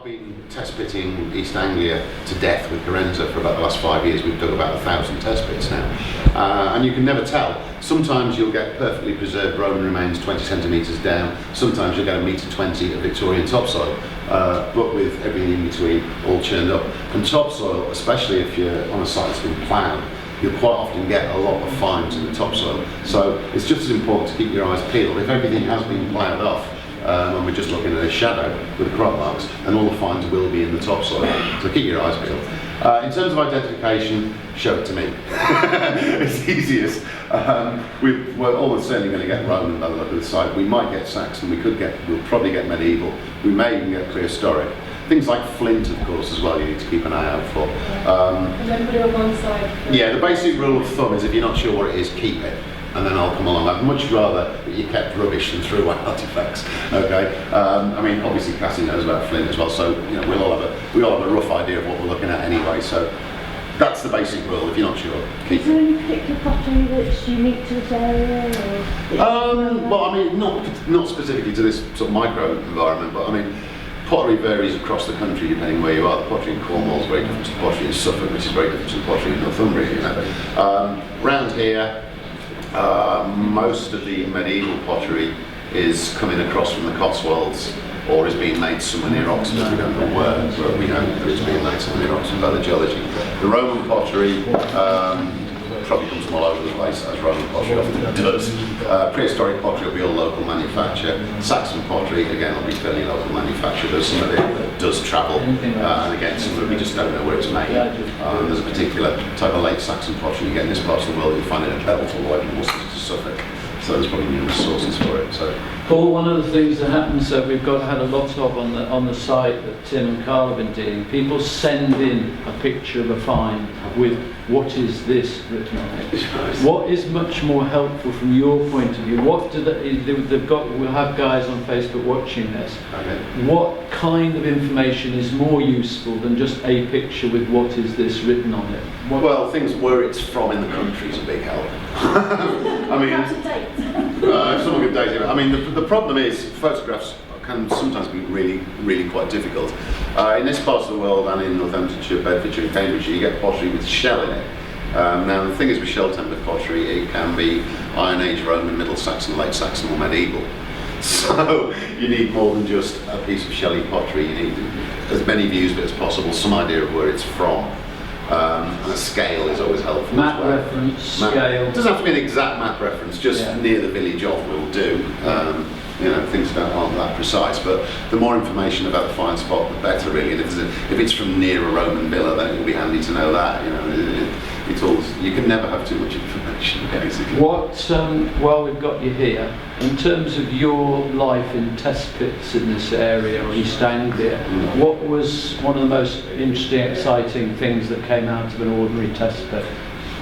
I've been test pitting East Anglia to death with Garenza for about the last 5 years. We've dug about 1,000 test pits now. And you can never tell. Sometimes you'll get perfectly preserved Roman remains 20 centimetres down. Sometimes you'll get a metre 20 of Victorian topsoil. But with everything in between all churned up. And topsoil, especially if you're on a site that's been ploughed, you'll quite often get a lot of fines in the topsoil. So it's just as important to keep your eyes peeled. If everything has been ploughed off, and we're just looking at a shadow with the crop marks, and all the fines will be in the topsoil. So keep your eyes peeled. In terms of identification, show it to me. It's easiest. We're almost certainly going to get Roman by the look of the site. We might get Saxon, we'll probably get medieval. We may even get prehistoric. Things like flint, of course, as well, you need to keep an eye out for. And then put it on one side. Yeah, the basic rule of thumb is if you're not sure what it is, keep it. And then I'll come along. I'd much rather that you kept rubbish than threw away artifacts. Okay. I mean, obviously Cassie knows about flint as well, so you know we all have a rough idea of what we're looking at anyway. So that's the basic rule. If you're not sure, keep it. Is there any particular pottery that's unique to this area? Or well, I mean, not specifically to this sort of micro environment, but I mean, pottery varies across the country depending where you are. The pottery in Cornwall is very different to the pottery in Suffolk, which is very different to the pottery in Northumbria. You know, round here. Most of the medieval pottery is coming across from the Cotswolds or is being made somewhere near Oxford. We don't know where, but we know that it's being made somewhere near Oxford by the geology. The Roman pottery probably comes from all over the place, as Roman pottery often does. Prehistoric pottery will be all local manufacture. Saxon pottery, again, will be fairly local manufacture. There's some of it that does travel, and again, some of it we just don't know where it's made. There's a particular type of late Saxon pottery you get in this part of the world. You find it in Belt all the way from Worcester to Suffolk. So there's probably numerous sources for it. So, Paul, one of the things that happens that we've had a lot of on the site that Tim and Carl have been dealing. People send in a picture of a find with "What is this?" written on it. What is much more helpful from your point of view? What do we'll have guys on Facebook watching this. okay. What kind of information is more useful than just a picture with "What is this?" written on it? Well, things where it's from in the country is a big help. I mean, if someone could date it. I mean, the problem is photographs can sometimes be really quite difficult. In this part of the world and in Northamptonshire, Bedfordshire and Cambridgeshire, you get pottery with shell in it. Now the thing is with shell tempered pottery, it can be Iron Age, Roman, Middle Saxon, Late Saxon or medieval. So you need more than just a piece of shelly pottery. You need as many views of it as possible, some idea of where it's from. And a scale is always helpful. Map reference, scale. It doesn't have to be an exact map reference, just near the village of will do. You know, things aren't that precise, but the more information about the find spot, the better, really. And if it's from near a Roman villa, then it will be handy to know that. You know, it's all, you can never have too much information, basically. While we've got you here, in terms of your life in test pits in this area, or East Anglia, what was one of the most interesting, exciting things that came out of an ordinary test pit?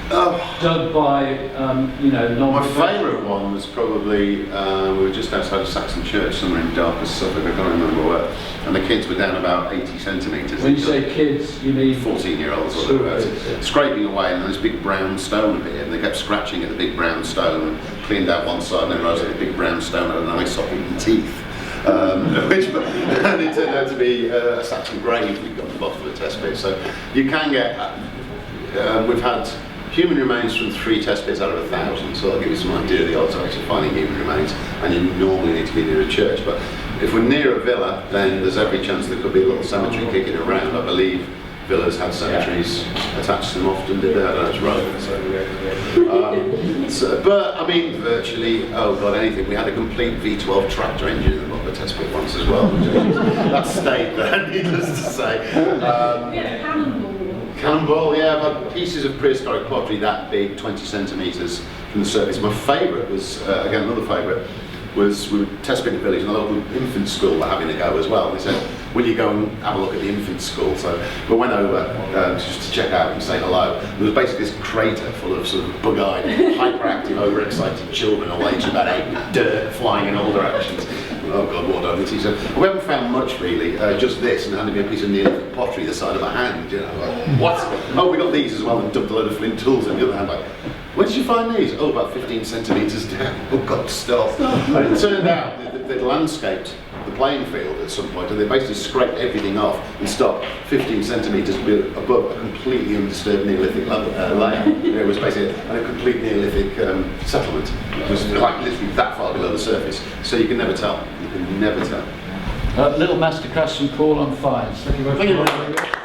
Dug by, my favourite one was probably, we were just outside of Saxon Church, somewhere in darkest Suffolk, I can't remember where, and the kids were down about 80 centimetres. When you say kids, you mean 14-year-olds or whatever, scraping away, and this big brown stone appeared, and they kept scratching at the big brown stone, and cleaned out one side, and then realised that the big brown stone had an eye socket and teeth. And it turned out to be a Saxon grave we got at the bottom of the test pit. So you can get, we've had human remains from 3 test pits out of 1,000, so that'll give you some idea of the odds of actually finding human remains, and you normally need to be near a church. But if we're near a villa, then there's every chance there could be a little cemetery kicking around. I believe villas had cemeteries attached to them often, did they? I don't know, it's Rome. But I mean, virtually, anything. We had a complete V12 tractor engine in the bottom of the test pit once as well. That stayed there, needless to say. Cannonball, yeah, I've had pieces of prehistoric pottery that big, 20 centimetres from the surface. My favourite was, again, another favourite, was we were test pitting a village and the local infant school were having a go as well. They said, will you go and have a look at the infant school? So we went over just to check out and say hello. There was basically this crater full of sort of bug-eyed, hyperactive, overexcited children all aged about 8, dirt flying in all directions. Oh God, what don't he said, we haven't found much really, just this, and handed me a piece of Neolithic pottery the side of a hand, you know, like, what? Oh, we got these as well, and dumped a load of flint tools in the other hand, like, where did you find these? Oh, about 15 centimetres down. Oh God, stop. And it turned out that they'd landscaped the playing field at some point, and they basically scraped everything off and stopped 15 centimetres above a completely undisturbed Neolithic layer. It was basically a complete Neolithic settlement. It was like literally that far below the surface. So you can never tell. You can never tell. Little masterclass from Paul on finds. Thank you very much.